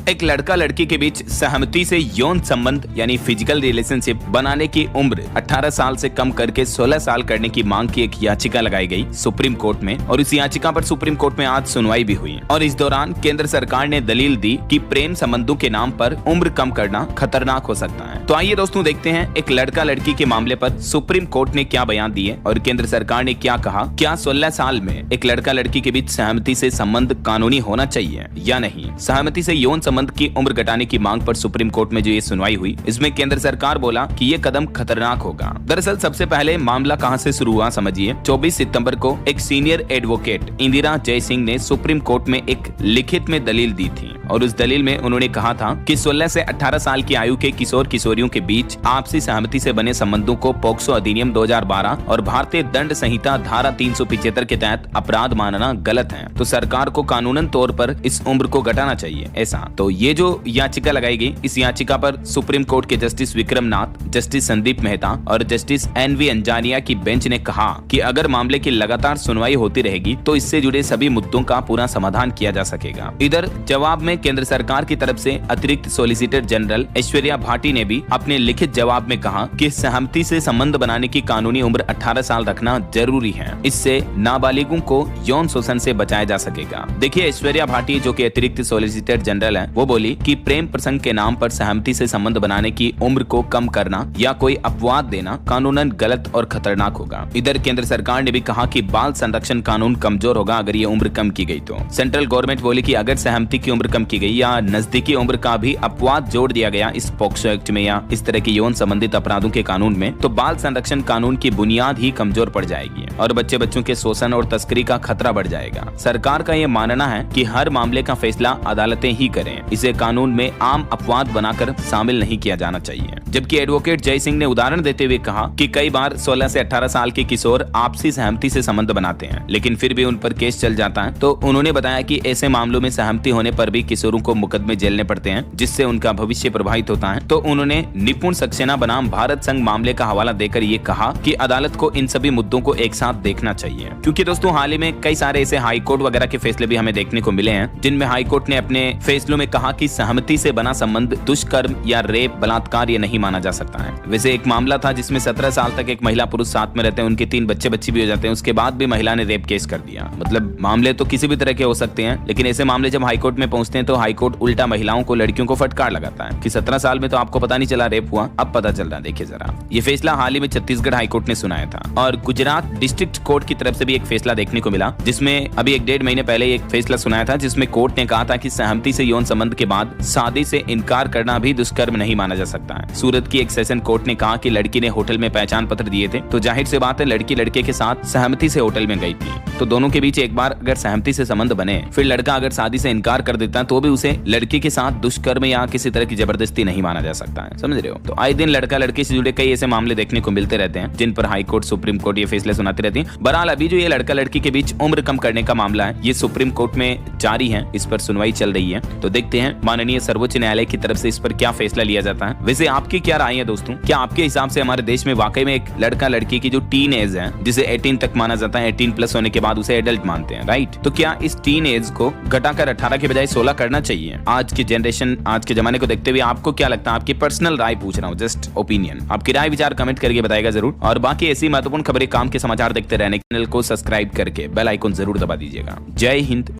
एक लड़का लड़की के बीच सहमति से यौन संबंध यानी फिजिकल रिलेशनशिप बनाने की उम्र 18 साल से कम करके 16 साल करने की मांग की एक याचिका लगाई गई सुप्रीम कोर्ट में, और इस याचिका पर सुप्रीम कोर्ट में आज सुनवाई भी हुई। और इस दौरान केंद्र सरकार ने दलील दी कि प्रेम संबंधों के नाम पर उम्र कम करना खतरनाक हो सकता है। तो आइए दोस्तों देखते हैं एक लड़का लड़की के मामले पर सुप्रीम कोर्ट ने क्या बयान दिए और केंद्र सरकार ने क्या कहा। क्या 16 साल में एक लड़का लड़की के बीच सहमति से संबंध कानूनी होना चाहिए या नहीं। सहमति से यौन संबंध की उम्र घटाने की मांग पर सुप्रीम कोर्ट में जो ये सुनवाई हुई, इसमें केंद्र सरकार बोला कि ये कदम खतरनाक होगा। दरअसल सबसे पहले मामला कहां से शुरू हुआ समझिए। 24 सितंबर को एक सीनियर एडवोकेट इंदिरा जयसिंह ने सुप्रीम कोर्ट में एक लिखित में दलील दी थी, और उस दलील में उन्होंने कहा था कि 16 से 18 साल की आयु के किशोर किशोरियों के बीच आपसी सहमति से बने संबंधों को पोक्सो अधिनियम 2012 और भारतीय दंड संहिता धारा 375 के तहत अपराध मानना गलत है। तो सरकार को कानूनन तौर पर इस उम्र को घटाना चाहिए ऐसा। तो ये जो याचिका लगाई गई, इस याचिका पर सुप्रीम कोर्ट के जस्टिस विक्रम नाथ, जस्टिस संदीप मेहता और जस्टिस NV अंजारिया की बेंच ने कहा कि अगर मामले की लगातार सुनवाई होती रहेगी तो इससे जुड़े सभी मुद्दों का पूरा समाधान किया जा सकेगा। इधर जवाब में केंद्र सरकार की तरफ से अतिरिक्त सॉलिसिटर जनरल ऐश्वर्या भाटी ने भी अपने लिखित जवाब में कहा कि सहमति से संबंध बनाने की कानूनी उम्र 18 साल रखना जरूरी है। इससे नाबालिगों को यौन शोषण से बचाया जा सकेगा। देखिए ऐश्वर्या भाटी जो कि अतिरिक्त सॉलिसिटर जनरल है, वो बोली कि प्रेम प्रसंग के नाम पर सहमति से संबंध बनाने की उम्र को कम करना या कोई अपवाद देना कानूनन गलत और खतरनाक होगा। इधर केंद्र सरकार ने भी कहा कि बाल संरक्षण कानून कमजोर होगा अगर ये उम्र कम की गई। तो सेंट्रल गवर्नमेंट बोली कि अगर सहमति की उम्र कम की गई या नजदीकी उम्र का भी अपवाद जोड़ दिया गया इस पॉक्सो एक्ट में या इस तरह के यौन संबंधित अपराधों के कानून में, तो बाल संरक्षण कानून की बुनियाद ही कमजोर पड़ जाएगी और बच्चों के शोषण और तस्करी का खतरा बढ़ जाएगा। सरकार का यह मानना है कि हर मामले का फैसला अदालतें ही करें, इसे कानून में आम अपवाद बनाकर शामिल नहीं किया जाना चाहिए। जबकि एडवोकेट जय सिंह ने उदाहरण देते हुए कहा कि कई बार 16 से 18 साल के किशोर आपसी सहमति से संबंध बनाते हैं लेकिन फिर भी उन पर केस चल जाता है। तो उन्होंने बताया कि ऐसे मामलों में सहमति होने पर भी किशोरों को मुकदमे झेलने पड़ते हैं जिससे उनका भविष्य प्रभावित होता है। तो उन्होंने निपुण सक्सेना बनाम भारत संघ मामले का हवाला देकर ये कहा कि अदालत को इन सभी मुद्दों को एक साथ देखना चाहिए, क्योंकि दोस्तों हाल ही में कई सारे ऐसे हाई कोर्ट वगैरह के फैसले भी हमें देखने को मिले हैं जिनमें हाई कोर्ट ने अपने फैसलों में कहा कि सहमति से बना संबंध दुष्कर्म या रेप बलात्कार ये नहीं माना जा सकता है। वैसे एक मामला था जिसमें 17 साल तक एक महिला पुरुष साथ में रहते हैं, उनके 3 बच्चे बच्ची भी हो जाते हैं, उसके बाद भी महिला ने रेप केस कर दिया। मतलब मामले तो किसी भी तरह के हो सकते हैं, लेकिन ऐसे मामले जब हाईकोर्ट में पहुंचते हैं तो हाईकोर्ट उल्टा महिलाओं को, लड़कियों को फटकार लगाता है कि 17 साल में तो आपको पता नहीं चला रेप हुआ, अब पता चल रहा। देखिए जरा, ये फैसला हाल ही में छत्तीसगढ़ हाईकोर्ट ने सुनाया था। और गुजरात डिस्ट्रिक्ट कोर्ट की तरफ से भी एक फैसला देखने को मिला जिसमें अभी 1-1.5 महीने पहले एक फैसला सुनाया था जिसमें कोर्ट ने कहा था कि सहमति से यौन संबंध के बाद शादी से इनकार करना भी दुष्कर्म नहीं माना जा सकता है। सूरत की एक सेशन कोर्ट ने कहा कि लड़की ने होटल में पहचान पत्र दिए थे, तो जाहिर सी बात है लड़की लड़के के साथ सहमति से होटल में गई थी, तो दोनों के बीच एक बार अगर सहमति से संबंध बने फिर लड़का अगर शादी से इनकार कर देता है तो भी उसे लड़की के साथ दुष्कर्म या किसी तरह की जबरदस्ती नहीं माना जा सकता है। समझ रहे हो? तो आए दिन लड़का लड़की से जुड़े कई ऐसे मामले देखने को मिलते रहते हैं जिन पर हाई कोर्ट, सुप्रीम कोर्ट ये फैसले सुनाती रहती है। बहरहाल अभी जो ये लड़का लड़की के बीच उम्र कम करने का मामला है ये सुप्रीम कोर्ट में जारी है, इस पर सुनवाई चल रही है। तो देखते हैं माननीय सर्वोच्च न्यायालय की तरफ से इस पर क्या फैसला लिया जाता है। वैसे आपकी क्या राय है दोस्तों? क्या आपके हिसाब से हमारे देश में वाकई में एक लड़का लड़की की जो टीन एज है जिसे 18 तक माना जाता है, 18 प्लस होने के बाद उसे एडल्ट मानते हैं, राइट? तो क्या इस टीन एज को घटाकर 18 के बजाय 16 करना चाहिए? आज की जनरेशन, आज के जमाने को देखते हुए आपको क्या लगता है? आपकी पर्सनल राय पूछ रहा हूँ, जस्ट ओपिनियन। आपकी राय विचार कमेंट करके बताएगा जरूर। और बाकी ऐसी महत्वपूर्ण खबरें, काम के समाचार देखते रहने, चैनल को सब्सक्राइब करके बेल आइकन जरूर दबा दीजिएगा। जय हिंद।